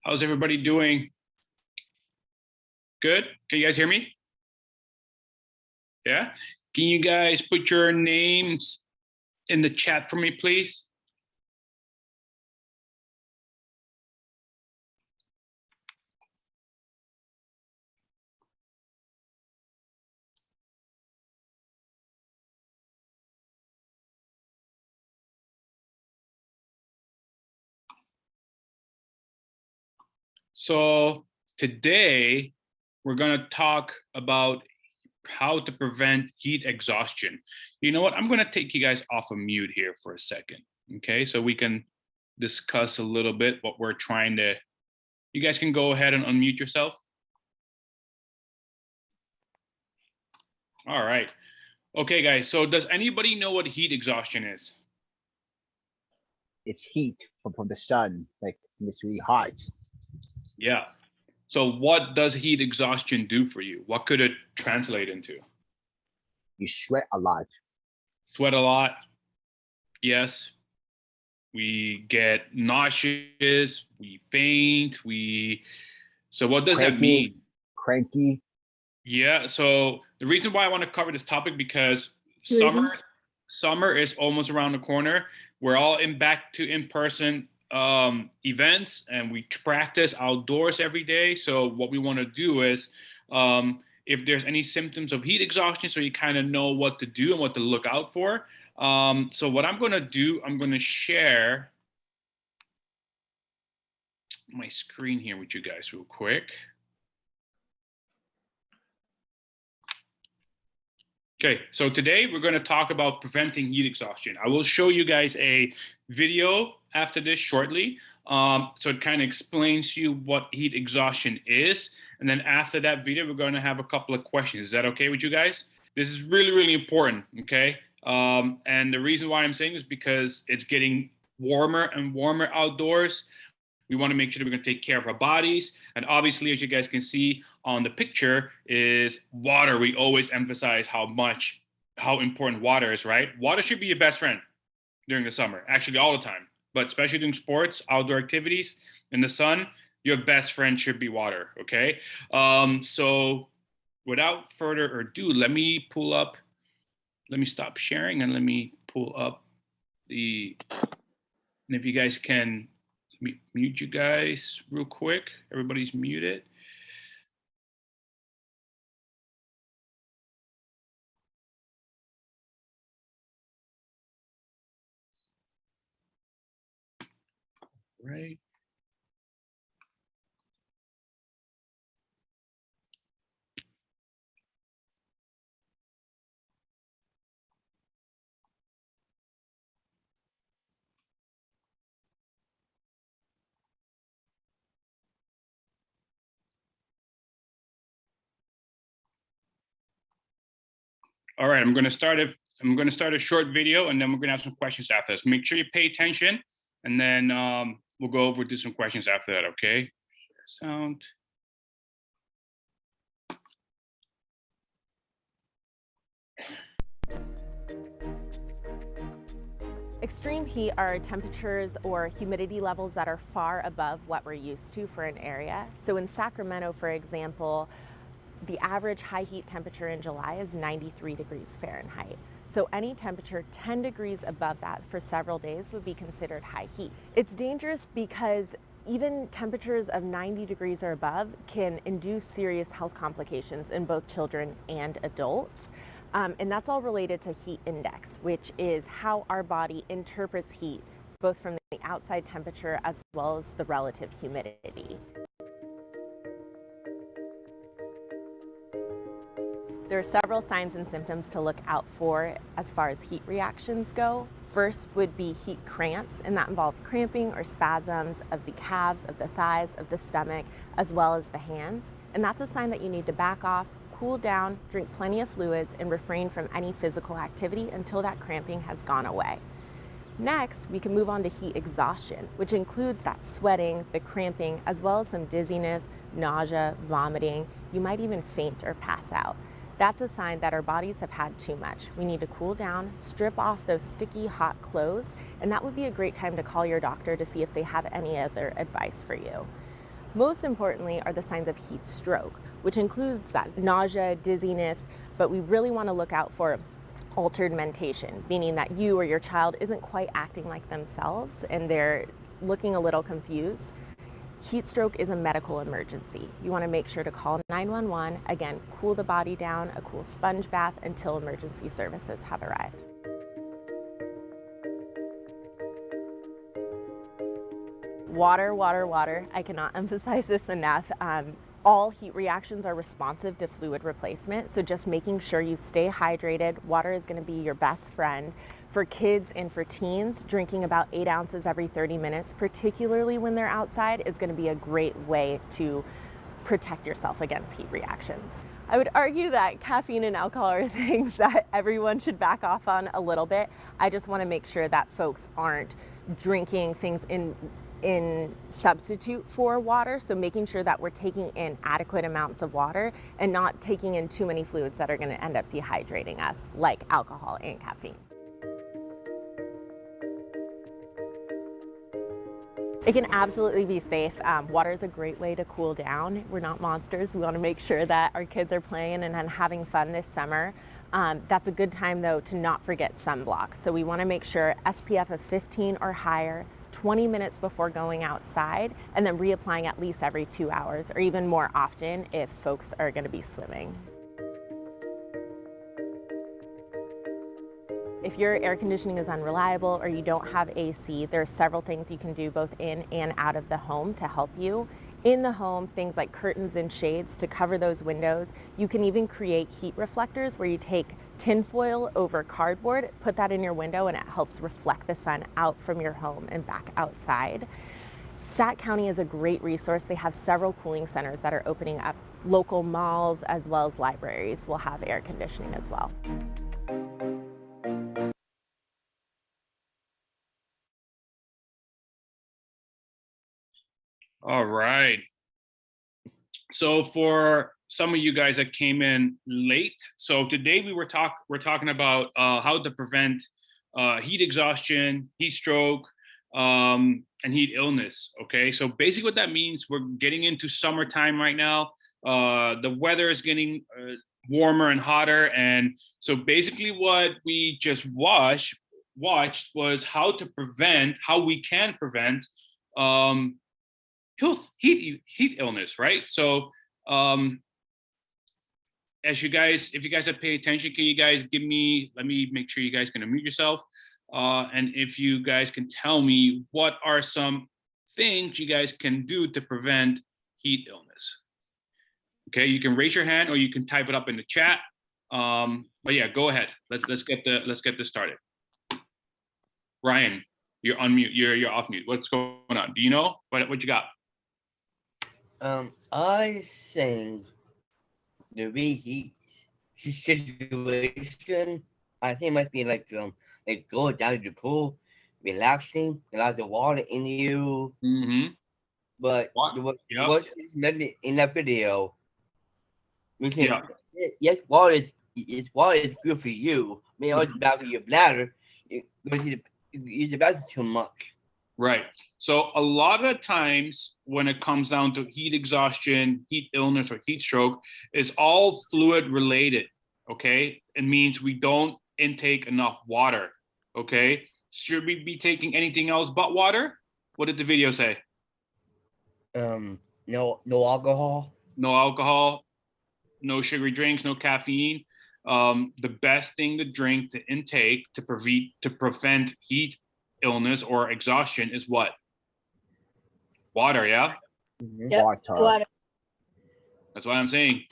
How's everybody doing? Good? Can you guys hear me? Yeah? Can you guys put your names in the chat for me, please? So today we're going to talk about how to prevent heat exhaustion. You know what? I'm going to take you guys off of mute here for a second. Okay, so we can discuss a little bit what we're trying to. You guys can go ahead and unmute yourself. All right. Okay, guys. So does anybody know what heat exhaustion is? It's heat from the sun, like it's really hot. Yeah. So what does heat exhaustion do for you? What could it translate into? You sweat a lot. Sweat a lot. Yes. We get nauseous, we faint, so what does that mean? Cranky. Yeah, so the reason why I want to cover this topic because summer is almost around the corner. We're all back to in-person events, and we practice outdoors every day. So what we want to do is if there's any symptoms of heat exhaustion, so you kind of know what to do and what to look out for. So what I'm going to do, I'm going to share my screen here with you guys real quick. Okay, so today we're going to talk about preventing heat exhaustion. I will show you guys a video after this shortly. So it kind of explains to you what heat exhaustion is. And then after that video, we're going to have a couple of questions. Is that okay with you guys? This is really, really important, okay? And the reason why I'm saying this is because it's getting warmer and warmer outdoors. We want to make sure that we're going to take care of our bodies. And obviously, as you guys can see on the picture, is water. We always emphasize how important water is, right? Water should be your best friend during the summer, actually all the time. But especially doing sports, outdoor activities, in the sun, your best friend should be water, okay? So without further ado, let me stop sharing and let me pull up and if you guys can mute you guys real quick. Everybody's muted. Right. All right, I'm going to start a short video, and then we're going to have some questions after this. Make sure you pay attention, and then we'll go over to some questions after that. Okay. Sound. Extreme heat are temperatures or humidity levels that are far above what we're used to for an area. So in Sacramento, for example, the average high heat temperature in July is 93 degrees Fahrenheit. So any temperature 10 degrees above that for several days would be considered high heat. It's dangerous because even temperatures of 90 degrees or above can induce serious health complications in both children and adults. And that's all related to heat index, which is how our body interprets heat, both from the outside temperature as well as the relative humidity. There are several signs and symptoms to look out for as far as heat reactions go. First would be heat cramps, and that involves cramping or spasms of the calves, of the thighs, of the stomach, as well as the hands. And that's a sign that you need to back off, cool down, drink plenty of fluids, and refrain from any physical activity until that cramping has gone away. Next, we can move on to heat exhaustion, which includes that sweating, the cramping, as well as some dizziness, nausea, vomiting. You might even faint or pass out. That's a sign that our bodies have had too much. We need to cool down, strip off those sticky, hot clothes, and that would be a great time to call your doctor to see if they have any other advice for you. Most importantly are the signs of heat stroke, which includes that nausea, dizziness, but we really want to look out for altered mentation, meaning that you or your child isn't quite acting like themselves and they're looking a little confused. Heat stroke is a medical emergency. You want to make sure to call 911. Again, cool the body down, a cool sponge bath until emergency services have arrived. Water, water, water. I cannot emphasize this enough. All heat reactions are responsive to fluid replacement, so just making sure you stay hydrated. Water is going to be your best friend. For kids and for teens, drinking about 8 ounces every 30 minutes, particularly when they're outside, is going to be a great way to protect yourself against heat reactions. I would argue that caffeine and alcohol are things that everyone should back off on a little bit. I just want to make sure that folks aren't drinking things in substitute for water, so making sure that we're taking in adequate amounts of water and not taking in too many fluids that are going to end up dehydrating us, like alcohol and caffeine. It can absolutely be safe. Water is a great way to cool down. We're not monsters. We want to make sure that our kids are playing and having fun this summer. That's a good time though to not forget sunblock. So we want to make sure SPF of 15 or higher, 20 minutes before going outside, and then reapplying at least every 2 hours or even more often if folks are going to be swimming. If your air conditioning is unreliable or you don't have AC, there are several things you can do both in and out of the home to help you. In the home, things like curtains and shades to cover those windows. You can even create heat reflectors where you take tinfoil over cardboard, put that in your window, and it helps reflect the sun out from your home and back outside. Sac County is a great resource. They have several cooling centers that are opening up. Local malls as well as libraries will have air conditioning as well. All right. So for some of you guys that came in late, so today we're talking about how to prevent heat exhaustion, heat stroke, and heat illness. Okay, so basically what that means, we're getting into summertime right now. The weather is getting warmer and hotter, and so basically what we just watched was how we can prevent heat illness, right? So if you guys have paid attention, can you guys let me make sure you guys can unmute yourself, and if you guys can tell me what are some things you guys can do to prevent heat illness. Okay, you can raise your hand or you can type it up in the chat, but yeah, go ahead. Let's get this started. Ryan, you're on mute. You're off mute. What's going on? Do you know what you got? I think the reheat situation, I think might be like go down to the pool, relaxing, allow the water in you. Mm-hmm. But Yep. what's in that video, we can Yeah. yes, water is good for you. Maybe it's bad for your bladder. It's about too much. Right. So a lot of times when it comes down to heat exhaustion, heat illness, or heat stroke, is all fluid related. Okay. It means we don't intake enough water. Okay. Should we be taking anything else but water? What did the video say? No alcohol. No alcohol, no sugary drinks, no caffeine. The best thing to drink to intake to prevent heat illness or exhaustion is what? Water, yeah? Yep. Water. That's what I'm saying.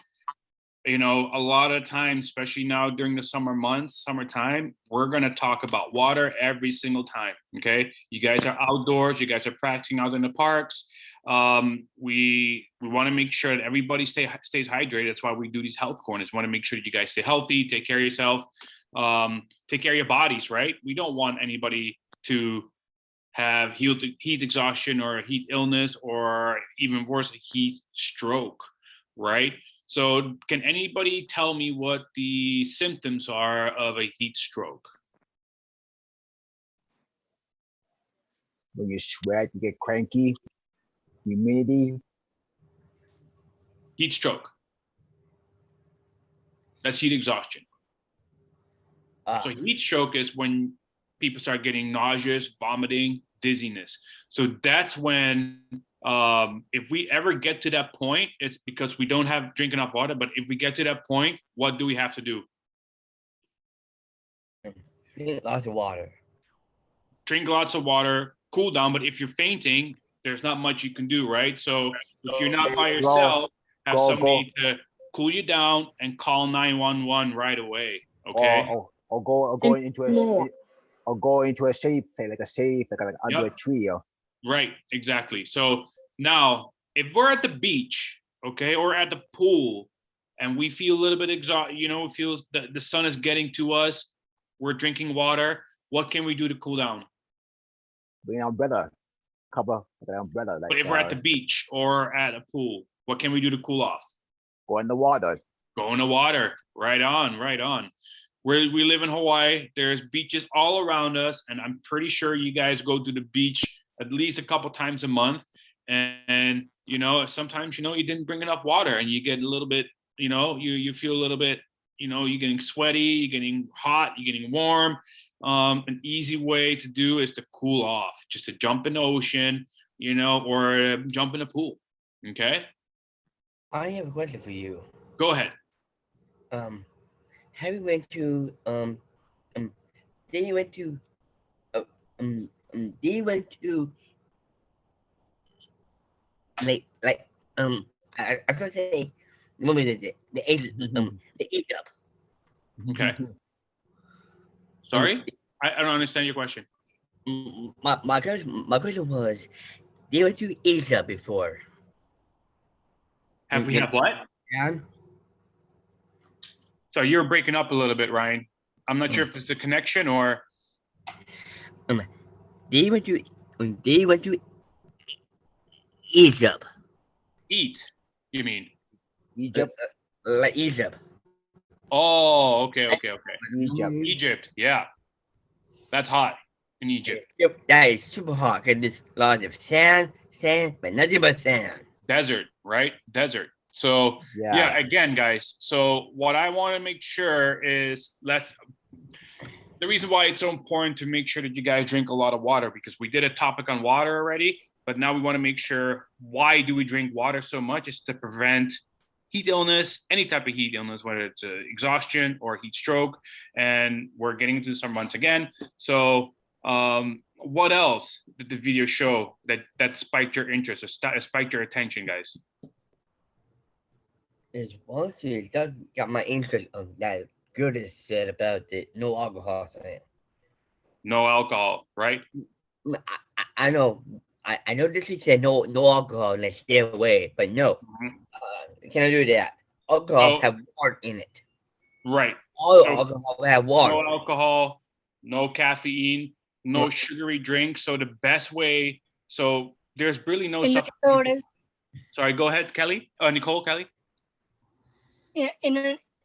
You know, a lot of times, especially now during the summertime, we're going to talk about water every single time. Okay. You guys are outdoors. You guys are practicing out in the parks. We want to make sure that everybody stays hydrated. That's why we do these health corners. We want to make sure that you guys stay healthy, take care of yourself, take care of your bodies, right? We don't want anybody to have heat exhaustion or heat illness, or even worse, heat stroke, right? So can anybody tell me what the symptoms are of a heat stroke? When you sweat, you get cranky, humidity, Heat stroke. That's heat exhaustion. So heat stroke is when people start getting nauseous, vomiting, dizziness. So that's when, if we ever get to that point, it's because we don't drink enough water. But if we get to that point, what do we have to do? Drink lots of water. Drink lots of water, cool down. But if you're fainting, there's not much you can do, right? So if you're not by yourself, have somebody to cool you down and call 911 right away. Okay. Or go into a safe, say like a safe, like under a tree. Right, exactly. So now, if we're at the beach, okay, or at the pool, and we feel a little bit exhausted, we feel the sun is getting to us, we're drinking water, what can we do to cool down? Bring an umbrella, cover the umbrella. But if we're at the beach or at a pool, what can we do to cool off? Go in the water. Go in the water. Right on, right on. We live in Hawaii. There's beaches all around us, and I'm pretty sure you guys go to the beach at least a couple times a month. And sometimes you didn't bring enough water, and you get a little bit, you feel a little bit, you're getting sweaty, you're getting hot, you're getting warm. An easy way to do is to cool off, just to jump in the ocean, or jump in a pool. Okay. I have a question for you. Go ahead. Have you went to did you went to I could say what is it? The Egypt. Okay. Sorry? I don't understand your question. My question was, they went to Asia before. Have we had what? Yeah. So you're breaking up a little bit, Ryan. I'm not sure if it's a connection or. They went to Egypt. Eat, you mean? Egypt. Like Egypt. Oh, okay. Egypt. Yeah. That's hot in Egypt. That is super hot because there's lots of sand, but nothing but sand. Desert, right? Desert. So yeah, again, guys. So what I want to make sure is the reason why it's so important to make sure that you guys drink a lot of water, because we did a topic on water already, but now we want to make sure, why do we drink water so much? It's to prevent heat illness, any type of heat illness, whether it's exhaustion or heat stroke. And we're getting into the summer months again. So what else did the video show that spiked your interest or spiked your attention, guys? There's one thing that got my interest on that Goodis said about the no alcohol thing. No alcohol, right? I know. I know this is said no alcohol, let's stay away, but no. Can I do that? Alcohol have water in it. Right. All alcohol have water. No alcohol, no caffeine, no sugary drinks. So the best way, so there's really no substitute. Sorry, go ahead, Kelly. Nicole, Kelly. Yeah,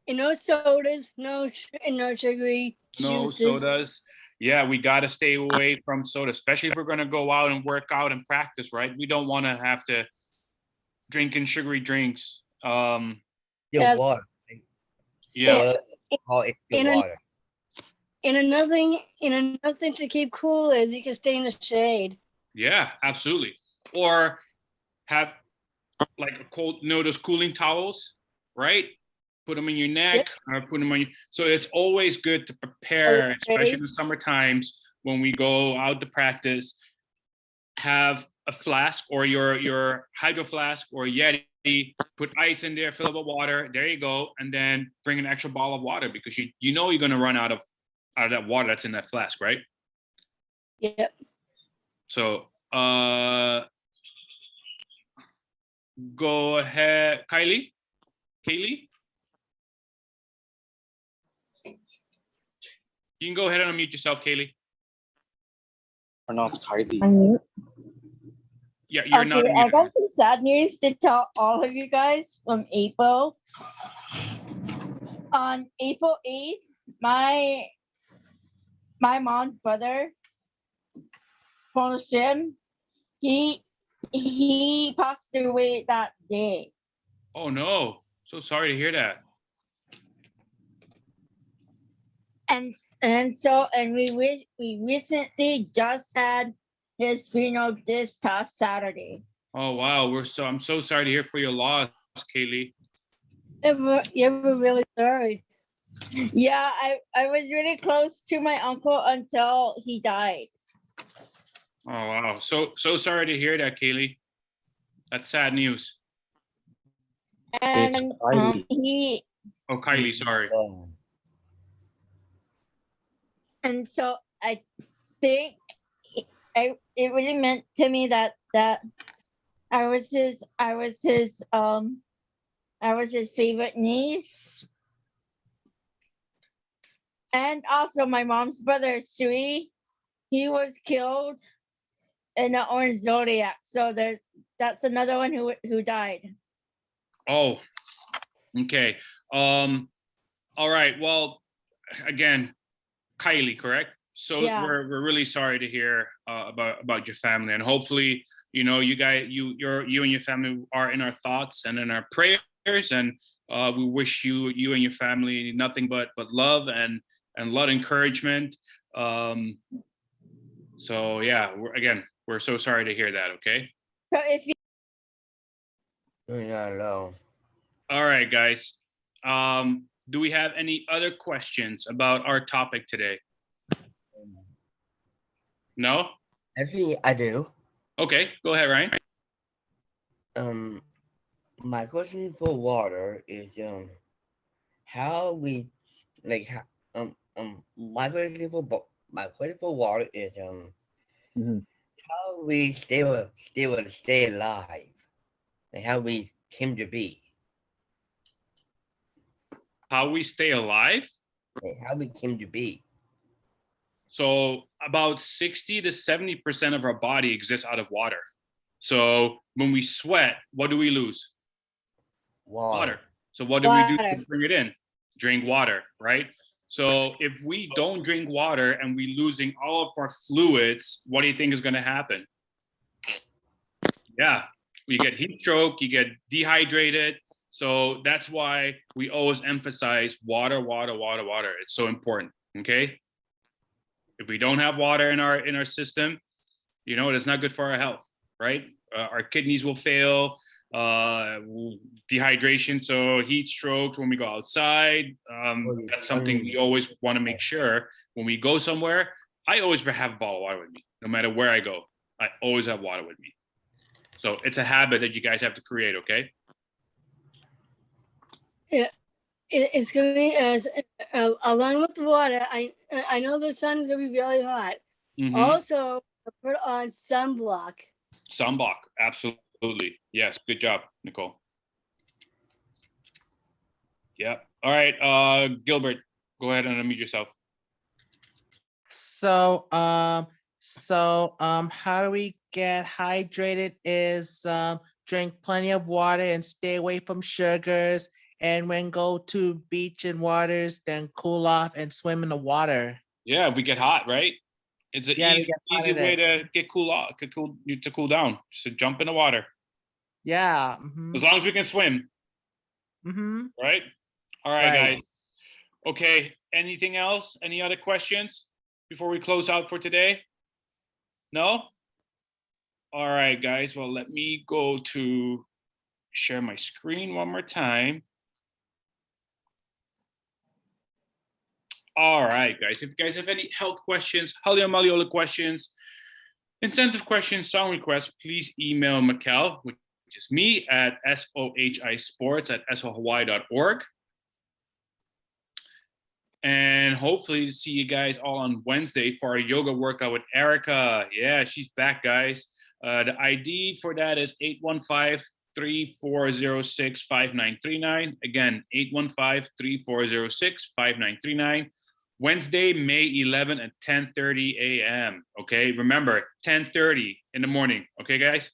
no sodas, no sugary juices. No sodas. Yeah, we got to stay away from soda, especially if we're going to go out and work out and practice, right? We don't want to have to drink in sugary drinks. Water. Yeah. Water. And another thing to keep cool is you can stay in the shade. Yeah, absolutely. Or have like those cooling towels, right? Put them in your neck, or put them on you. So it's always good to prepare, especially in the summer times when we go out to practice. Have a flask or your hydro flask or Yeti, put ice in there, fill it with water. There you go, and then bring an extra bottle of water, because you know you're gonna run out of that water that's in that flask, right? Yep. So go ahead, Kaylee. You can go ahead and unmute yourself, Kaylee. Pronounce Kylie. Unmute. Yeah, you're not. I got some sad news to tell all of you guys from April. On April 8th, my mom's brother, Sim, he passed away that day. Oh no, so sorry to hear that. And we recently just had his funeral this past Saturday. Oh wow, I'm so sorry to hear for your loss, Kaylee. We're really sorry. Yeah, I was really close to my uncle until he died. Oh wow, so sorry to hear that, Kaylee. That's sad news. And Kylie. he Oh, Kylie, sorry. and so I think it really meant to me that I was his favorite niece. And also my mom's brother Sui, he was killed in the Orange Zodiac. So that's another one who died. Oh, okay. All right. Well, again, Kylie, correct? So Yeah. we're really sorry to hear about your family, and hopefully, you know, you and your family are in our thoughts and in our prayers, and we wish you and your family nothing but love and a lot of encouragement. So yeah, we're so sorry to hear that. Okay. So if you You're not alone. All right, guys. Do we have any other questions about our topic today? No? Actually, I do. Okay, go ahead, Ryan. My question for water is how we like my question for water is Mhm. how we stay alive, and how we came to be, How we stay alive? like how we came to be. So about 60 to 70% of our body exists out of water. So when we sweat, what do we lose? Water. So what do we do to bring it in? Drink water, right? So if we don't drink water and we're losing all of our fluids, what do you think is going to happen? Yeah, you get heat stroke, you get dehydrated. So that's why we always emphasize water, water, water, water. It's so important. Okay. If we don't have water in our system, you know, it's not good for our health, right? Our kidneys will fail, dehydration, so heat strokes when we go outside. That's something we always want to make sure when we go somewhere. I always have a bottle of water with me, no matter where I go. I always have water with me. So it's a habit that you guys have to create, okay? Yeah, it's gonna be as along with the water. I know the sun is gonna be really hot. Mm-hmm. Also, put on sunblock. Sunblock, absolutely. Yes, good job, Nicole. Yeah. All right, Gilbert, go ahead and unmute yourself. So, how do we get hydrated is drink plenty of water and stay away from sugars. And when go to beach and waters, then cool off and swim in the water. Yeah, if we get hot, right? It's an easy way to get cool down. Just to jump in the water. Yeah. As long as we can swim. Right? All right, guys. Okay. Anything else? Any other questions before we close out for today? No? All right, guys. Well, let me go to share my screen one more time. All right, guys. If you guys have any health questions, Halia Maliola questions, incentive questions, song requests, please email Mikkel, which is me, at sohisports@sohawaii.org. And hopefully see you guys all on Wednesday for our yoga workout with Erica. Yeah, she's back, guys. The ID for that is 815-3406-5939. Again, 815-3406-5939. Wednesday, May 11 at 10:30 a.m. Okay, remember 10:30 in the morning. Okay, guys.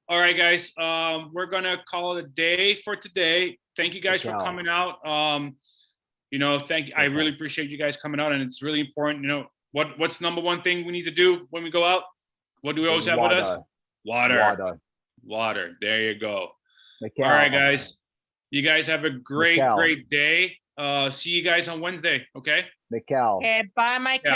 All right, guys. We're gonna call it a day for today. Thank you guys for coming out. You know, I really appreciate you guys coming out, and it's really important. You know, what's number one thing we need to do when we go out? What do we always have with us? Water. Water. There you go. Miguel. All right, guys. You guys have a great, Miguel. great day. See you guys on Wednesday. Okay. Miguel. Okay, bye, my Yeah.